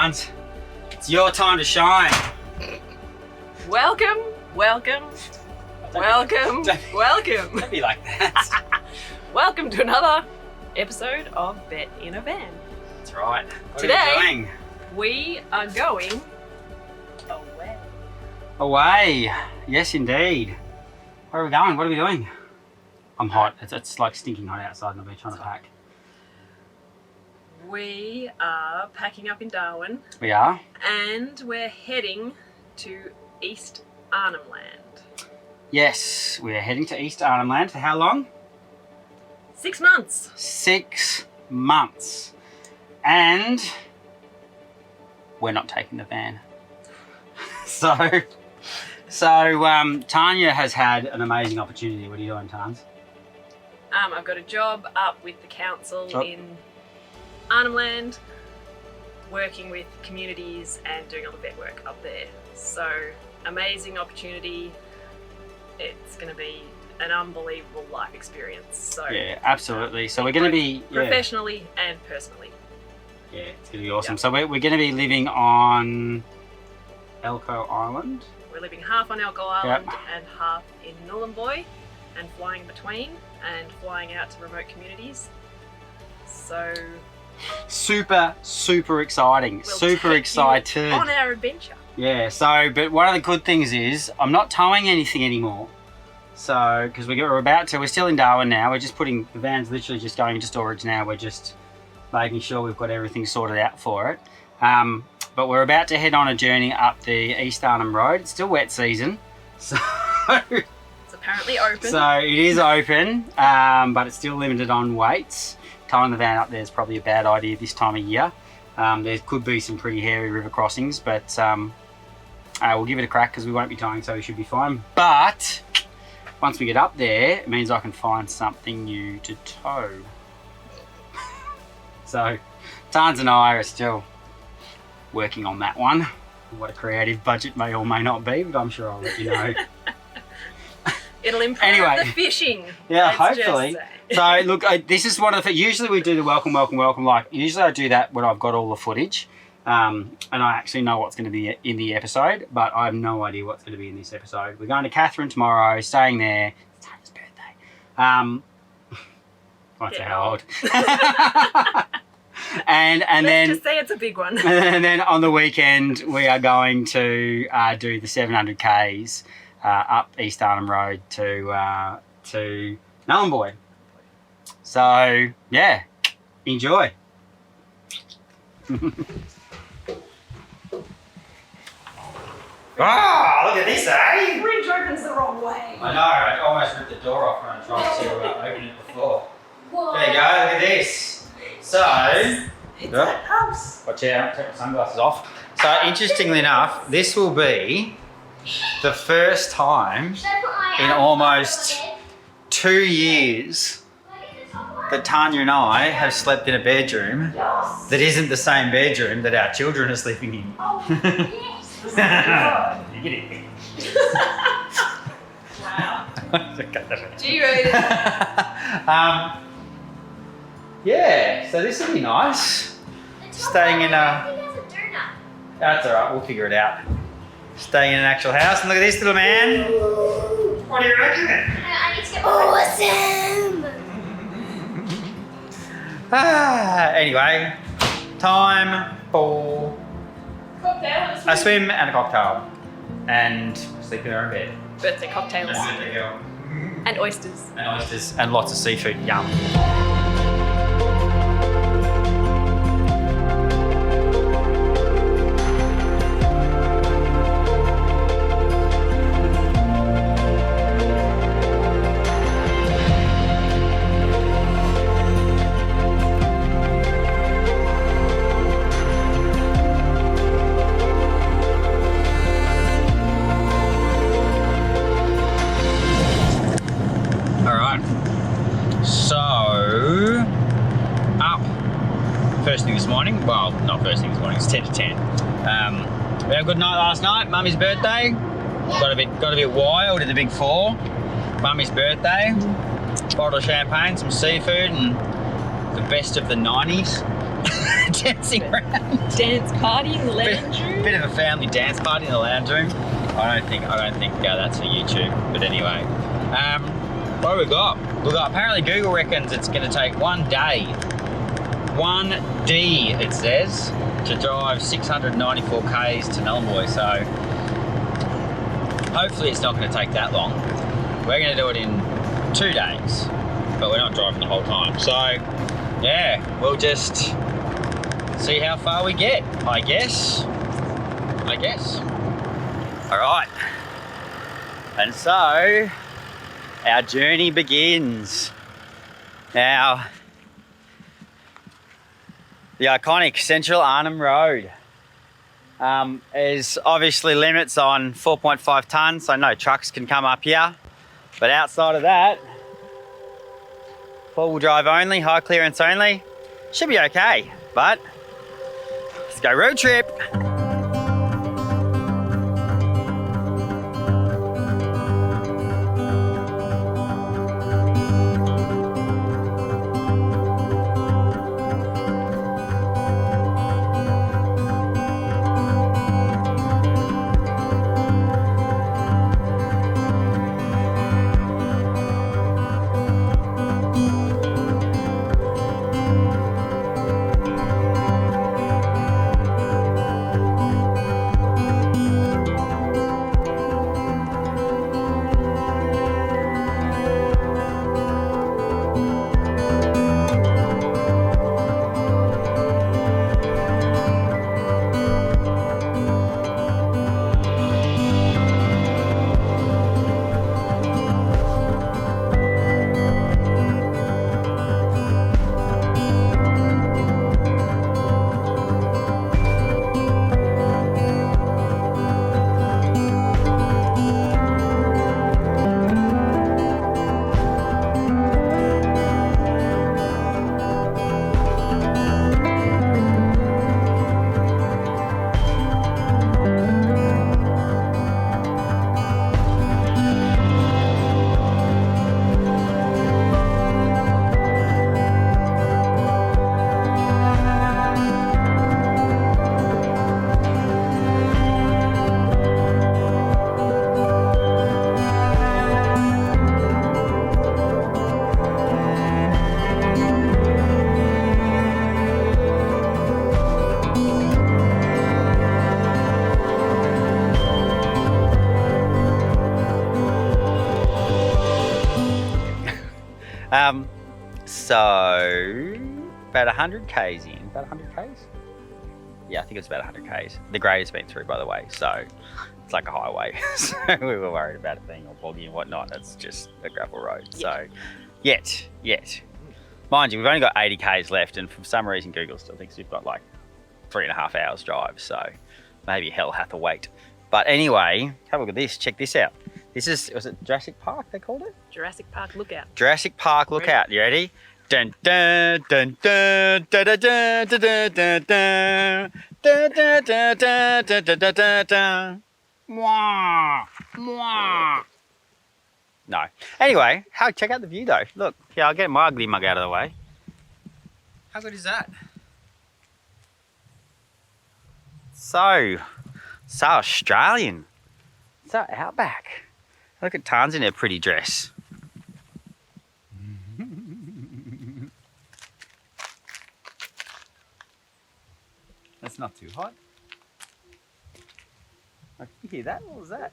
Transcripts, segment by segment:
Hans, it's your time to shine. Welcome, welcome, welcome, welcome. Don't be like that. Welcome to another episode of Bet in a Van. That's right. What Today, are we doing? We are going away. Away. Yes, indeed. Where are we going? What are we doing? I'm hot. It's like stinking hot outside and I've been trying to pack. We are packing up in Darwin. We are? And we're heading to East Arnhem Land. Yes, we are heading to East Arnhem Land. For how long? 6 months. 6 months. And we're not taking the van. So Tanya has had an amazing opportunity. What are you doing, Tans? I've got a job up with the council in Arnhem Land, working with communities and doing all the vet work up there. So amazing opportunity. It's going to be an unbelievable life experience. So yeah, absolutely. So we're going to be professionally and personally. Yeah, it's going to be awesome. Yep. So we're going to be living on Elcho Island. We're living half on Elcho Island and half in Nhulunbuy, and flying between and flying out to remote communities. So super exciting. Super excited on our adventure. Yeah, so but one of the good things is I'm not towing anything anymore. So because we're still in Darwin now. We're just putting the van's literally just going into storage now. We're just making sure we've got everything sorted out for it. But we're about to head on a journey up the East Arnhem Road. It's still wet season, so it's apparently open. So it is open, but it's still limited on weights. Towing the van up there is probably a bad idea this time of year. There could be some pretty hairy river crossings, but we'll give it a crack because we won't be towing, so we should be fine. But once we get up there, it means I can find something new to tow. So Tans and I are still working on that one. What a creative budget may or may not be, but I'm sure I'll let you know. It'll improve the fishing. Yeah, hopefully. So look, this is one of the, usually we do the welcome, like usually I do that when I've got all the footage and I actually know what's going to be in the episode, but I have no idea what's going to be in this episode. We're going to Katherine tomorrow, staying there. It's Tanya's birthday. What's how old? and Let's then just say it's a big one. And then on the weekend we are going to do the 700 Ks up East Arnhem Road to Nhulunbuy. So yeah, enjoy. Ah, look at this, eh? The bridge opens the wrong way. I know, I almost ripped the door off when I tried to open it before. Whoa. There you go, look at this. So, it's a house. Watch out, take my sunglasses off. So interestingly enough, this will be the first time in almost 2 years that Tanya and I have slept in a bedroom that isn't the same bedroom that our children are sleeping in. Oh, yes. You get it. Wow. G-rated. Yeah, so this will be nice. Staying in a... That's alright, we'll figure it out. Staying in an actual house, and look at this little man. What do you reckon? I need to get awesome! Anyway, time for Cocktail. A swim and a cocktail. And sleep in our own bed. Birthday cocktails. Birthday girl. And oysters. And oysters. And lots of seafood. Yum. First thing this morning, well, not first thing this morning, it's 10 to 10. We had a good night last night, Mummy's birthday. Got a bit wild in the big four. Mummy's birthday, bottle of champagne, some seafood, and the best of the 90s. Dancing around. Dance party in the lounge room. Bit of a family dance party in the lounge room. I don't think that's for YouTube, but anyway. What do we got? Apparently Google reckons it's going to take 1 day. 1D it says, to drive 694 k's to Nhulunbuy, so hopefully it's not going to take that long. We're going to do it in 2 days, but we're not driving the whole time, so yeah, we'll just see how far we get, I guess. Alright, and so our journey begins. Now, the iconic Central Arnhem Road is obviously limits on 4.5 tonnes, so no trucks can come up here. But outside of that, 4-wheel drive only, high clearance only, should be okay. But let's go road trip. So about 100 k's in. About 100 k's? Yeah, I think it's about 100 k's. The grade has been through, by the way, so it's like a highway. So we were worried about it being all boggy and whatnot. It's just a gravel road. So yet. Mind you, we've only got 80 k's left, and for some reason Google still thinks we've got like 3.5 hours drive. So maybe hell hath a wait. But anyway, have a look at this. Check this out. This is, was it Jurassic Park they called it? Jurassic Park Lookout. Jurassic Park Lookout. You ready? Dun dun dun dun dun dun dun dun dun dun dun dun dun dun dun dun dun dun dun. Mwah, mwah. No. Anyway, check out the view though. Look, yeah, I'll get my ugly mug out of the way. How good is that? So Australian. So outback. Look at Tarn's in her pretty dress. That's not too hot. You hear that? What was that?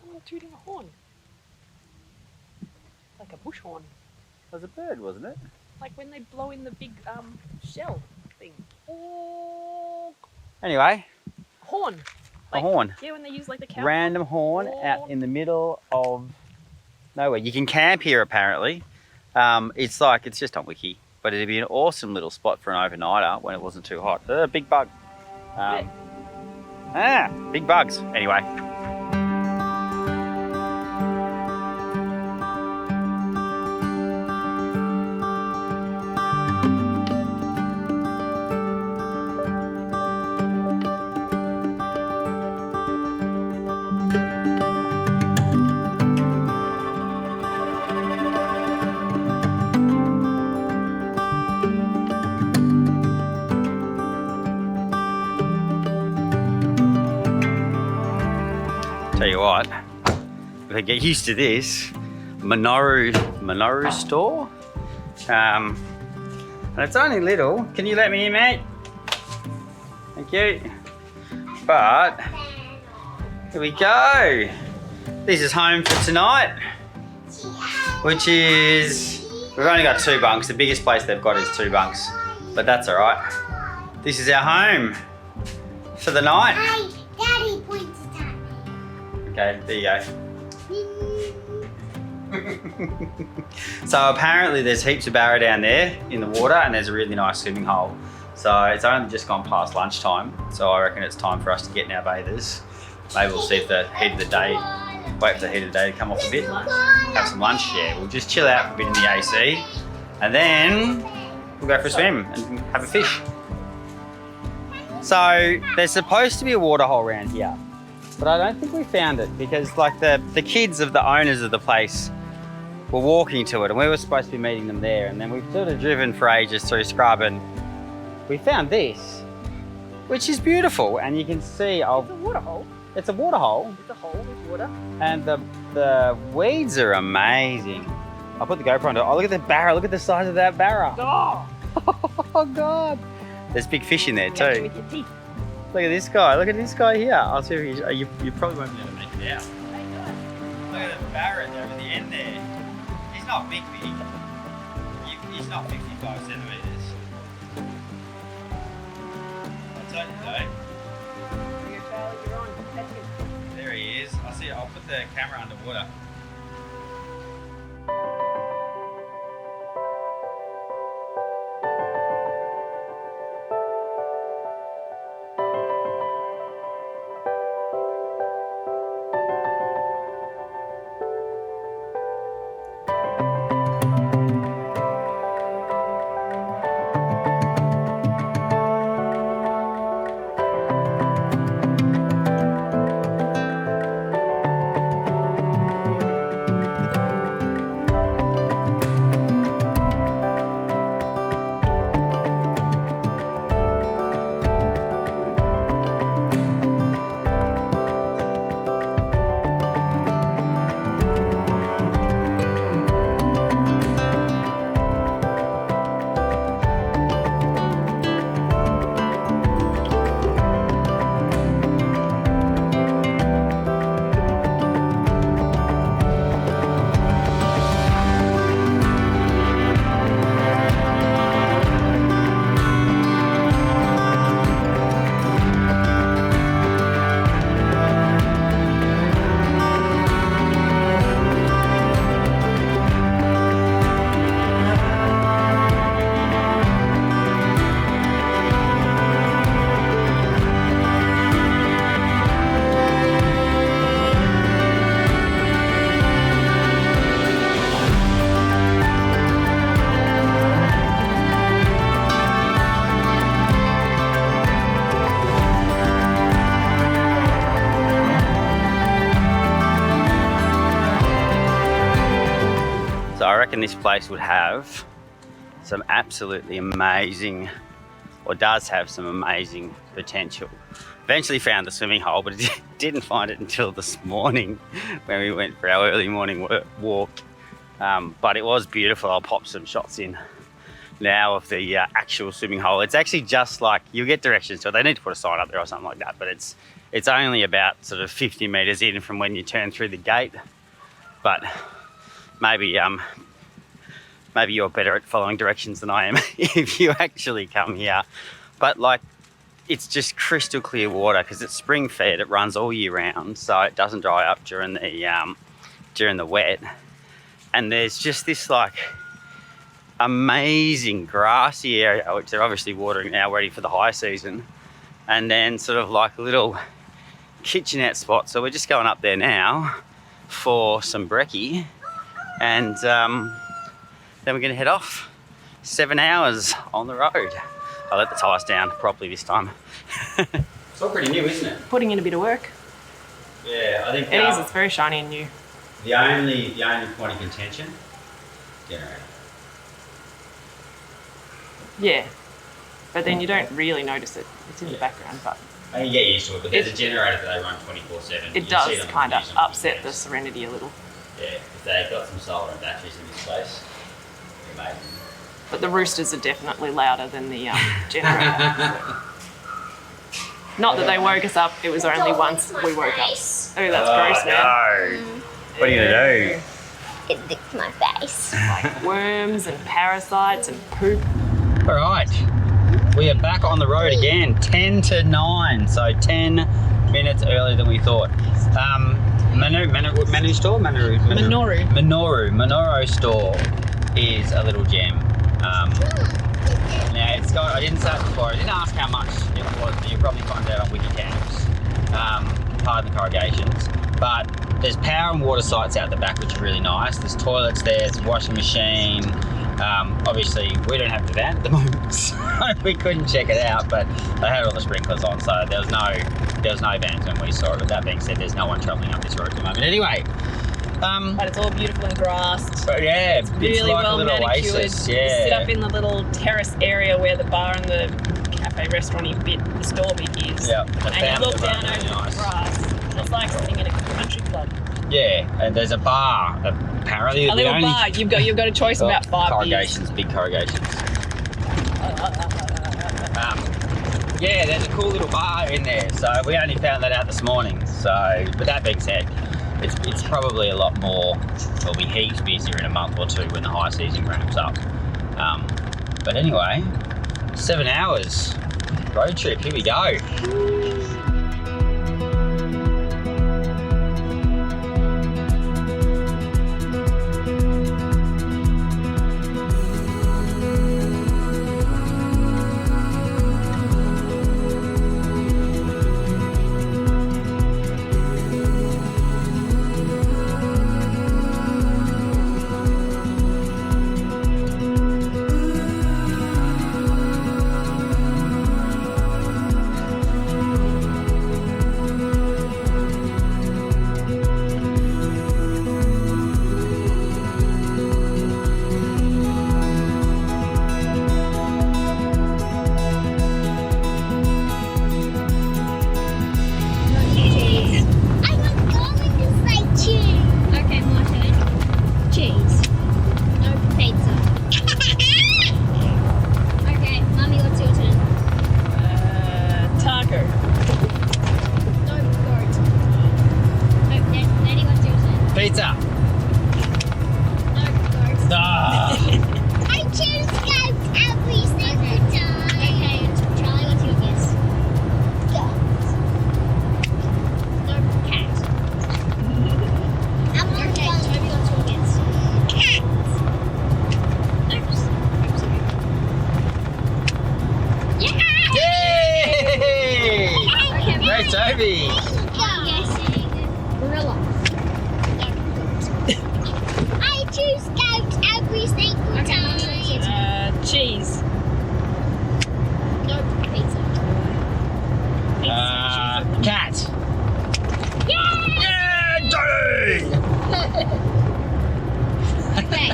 Someone tooting a horn. Like a bush horn. It was a bird, wasn't it? Like when they blow in the big shell thing. Oh. Anyway. Horn. A horn. Yeah, when they use like the cow. Random horn out in the middle of nowhere. You can camp here apparently. It's just on Wiki, but it'd be an awesome little spot for an overnighter when it wasn't too hot. Big bug. Big bugs. Anyway. Tell you what, if I get used to this, Mainoru Store, and it's only little. Can you let me in, mate? Thank you. But here we go. This is home for tonight, which is we've only got 2 bunks. The biggest place they've got is 2 bunks, but that's all right. This is our home for the night. Daddy pointed at me. Okay, there you go. So apparently there's heaps of barra down there in the water and there's a really nice swimming hole. So it's only just gone past lunchtime. So I reckon it's time for us to get in our bathers. Maybe we'll see if the heat of the day, wait for the heat of the day to come off a bit. Have some lunch, yeah. We'll just chill out for a bit in the AC and then we'll go for a swim and have a fish. So there's supposed to be a water hole around here, but I don't think we found it because like the kids of the owners of the place were walking to it and we were supposed to be meeting them there, and then we've sort of driven for ages through scrub and we found this, which is beautiful, and you can see It's a water hole. it's a water hole It's a hole with water. and the weeds are amazing. I'll put the GoPro on it. Oh, look at the barra, look at the size of that barra. Oh! Oh God. There's big fish in there Catch it too. with your teeth. Look at this guy. Look at this guy here. I'll see if you probably won't be able to make it out. Look at the barra over the end there. He's not big. He's not 55 centimetres. I'll tell you though. Your tail, you're on. Catch it. There he is. I'll put the camera underwater. So I reckon this place would have some absolutely amazing, or does have some amazing potential. Eventually found the swimming hole, but didn't find it until this morning when we went for our early morning walk. But it was beautiful. I'll pop some shots in now of the actual swimming hole. It's actually just like, you'll get directions to it. They need to put a sign up there or something like that, but it's only about sort of 50 metres in from when you turn through the gate. But maybe you're better at following directions than I am if you actually come here. But like, it's just crystal clear water because it's spring fed. It runs all year round, so it doesn't dry up during the wet. And there's just this like amazing grassy area, which they're obviously watering now, ready for the high season. And then sort of like a little kitchenette spot. So we're just going up there now for some brekkie, and then we're going to head off. 7 hours on the road. I'll let the tyres down properly this time. It's all pretty new, isn't it? Putting in a bit of work. Yeah, I think It is. It's very shiny and new. The only point of contention, generator. Yeah, but then you don't really notice it. It's in the background, but I can get used to it. But there's a generator that they run 24/7. it does kind of upset the serenity a little. Yeah, if they've got some solar and batteries in this place, they're amazing. But the roosters are definitely louder than the generator. Not that they woke us up. It was only once we woke up. Oh, that's gross, man. No. What are you gonna do? It licked my face. Like worms and parasites and poop. All right, we are back on the road again. 10 to 9, so 10 minutes earlier than we thought. Manu Store, Mainoru Store is a little gem. Now it's got, I didn't say it before, I didn't ask how much it was, but you'll probably find out on Wikicamps, pardon the corrugations. But there's power and water sites out the back, which are really nice. There's toilets there, there's a washing machine. Obviously we don't have the van at the moment, so we couldn't check it out, but they had all the sprinklers on, so there was no vans when we saw it. But that being said, there's no one travelling up this road at the moment. Anyway, But it's all beautiful and grassed. but yeah, it's Really like well a little manicured. oasis. You Yeah. sit up in the little terrace area where the bar and the cafe restaurant-y bit, the store bit is. Yeah, And you look down over the grass. And it's like sitting in a country club. Yeah, and there's a bar. Apparently, A little bar. You've got a choice of about 5 beers. corrugations, big corrugations. Yeah, there's a cool little bar in there. So we only found that out this morning. So, but that being said, it's probably a lot more. It'll be heaps busier in a month or two when the high season ramps up. But anyway, 7 hours road trip. Here we go. Pizza. No, I choose goat every single time. Okay, Charlie, what's your guess? Goat. No, cat. Okay, Toby, what's your guess? Cat. Oops. Yeah! Yay! Okay, Great, Toby. I'm guessing gorilla. I choose goat every single time. Cheese. No, pizza. Cat. Yeah! Yeah, Toby! Okay.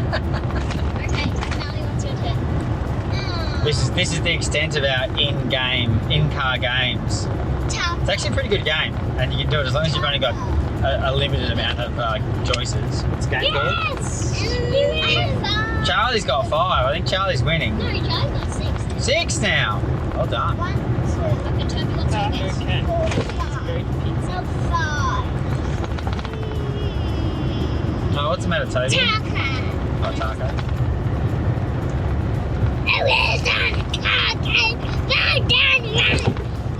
Okay, Sally, what's your turn? This is the extent of our in-car games. Tough. It's actually a pretty good game, and you can do it as long as you've only got a limited amount of choices. It's game called Yes! You have fun. Charlie's got 5. I think Charlie's winning. No, Joe got 6. 6 now. Well done. 1, 2, okay, Toby got 2 against 4, 5. So 5. Oh, what's the matter, Toby? Taco. Oh, taco. It is on taco. Round and round.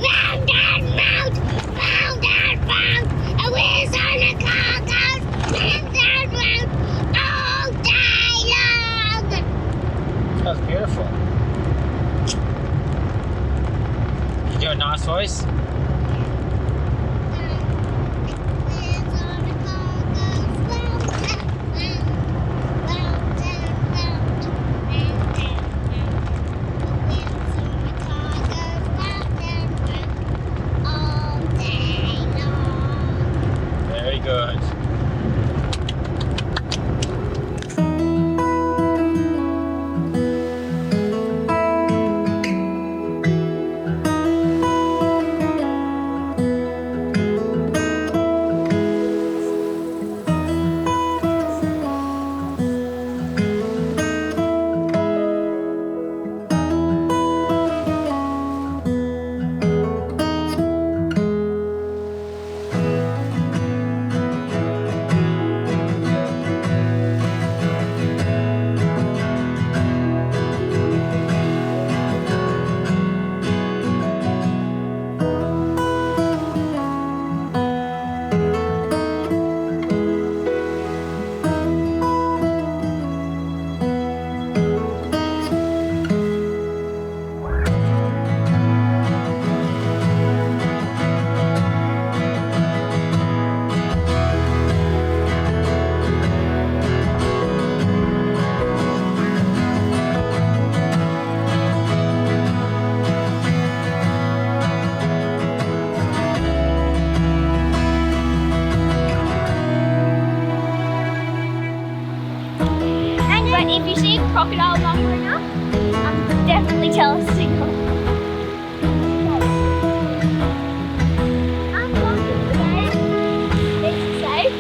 Round and round. Round and round. It is on the carcass. Round and round. All day long. That was beautiful. You do a nice voice. Very good. If you see a crocodile wandering up, definitely tell us to go. I'm walking today. It's safe.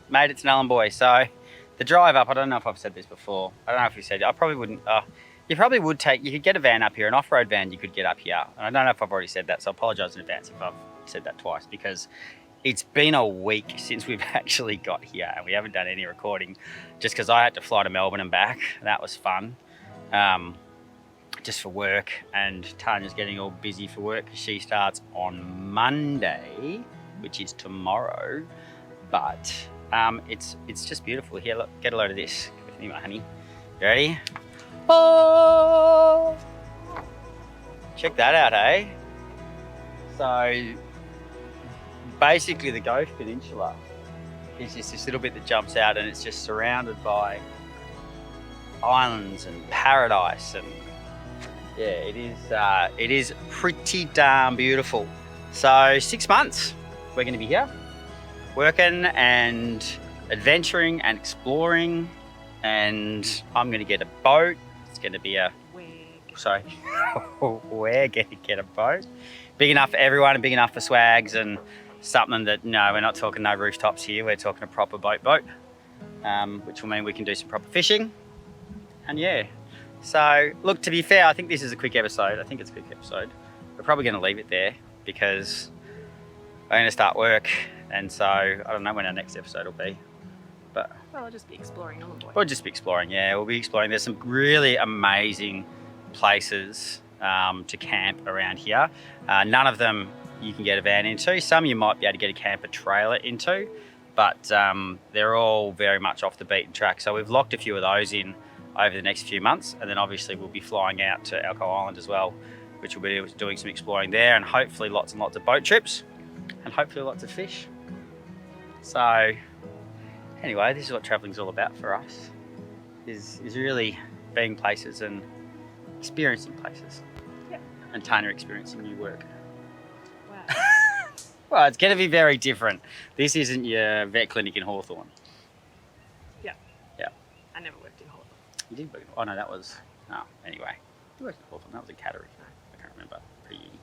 Made it to Nhulunbuy. So the drive up, I don't know if I've said this before. I don't know if you said it. I probably wouldn't. You probably would you could get a van up here, an off-road van you could get up here. And I don't know if I've already said that, so I apologise in advance if I've said that twice, because it's been a week since we've actually got here and we haven't done any recording just because I had to fly to Melbourne and back. That was fun. Just for work, and Tanya's getting all busy for work because she starts on Monday, which is tomorrow. But it's just beautiful. Here, look, get a load of this. Give me my honey. You ready? Oh! Check that out, eh? So basically the Gove Peninsula is just this little bit that jumps out, and it's just surrounded by islands and paradise, and yeah, it is pretty damn beautiful. So 6 months we're going to be here, working and adventuring and exploring, and I'm going to get a boat. It's going to be we're going to get a boat big enough for everyone and big enough for swags, and something that, no, we're not talking no rooftops here, we're talking a proper boat, which will mean we can do some proper fishing. And yeah, so look, to be fair, I think this is a quick episode. We're probably going to leave it there because we're going to start work, and so I don't know when our next episode will be, but well, I'll just be exploring Nhulunbuy. We'll just be exploring. Yeah, we'll be exploring. There's some really amazing places to camp around here. None of them you can get a van into. Some you might be able to get a camper trailer into, but they're all very much off the beaten track. So we've locked a few of those in over the next few months, and then obviously we'll be flying out to Alcohol Island as well, which will be doing some exploring there, and hopefully lots and lots of boat trips, and hopefully lots of fish. So anyway, this is what travelling's all about for us, is really being places and experiencing places. Yep. And Tanya experiencing new work. Wow. Well, it's going to be very different. This isn't your vet clinic in Hawthorne. Yeah. Yeah. I never worked in Hawthorne. You did work. Oh no, that was. Oh, anyway. You worked in Hawthorne. That was in Katherine. I can't remember. Pre-uni.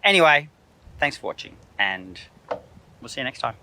Anyway, thanks for watching, and we'll see you next time.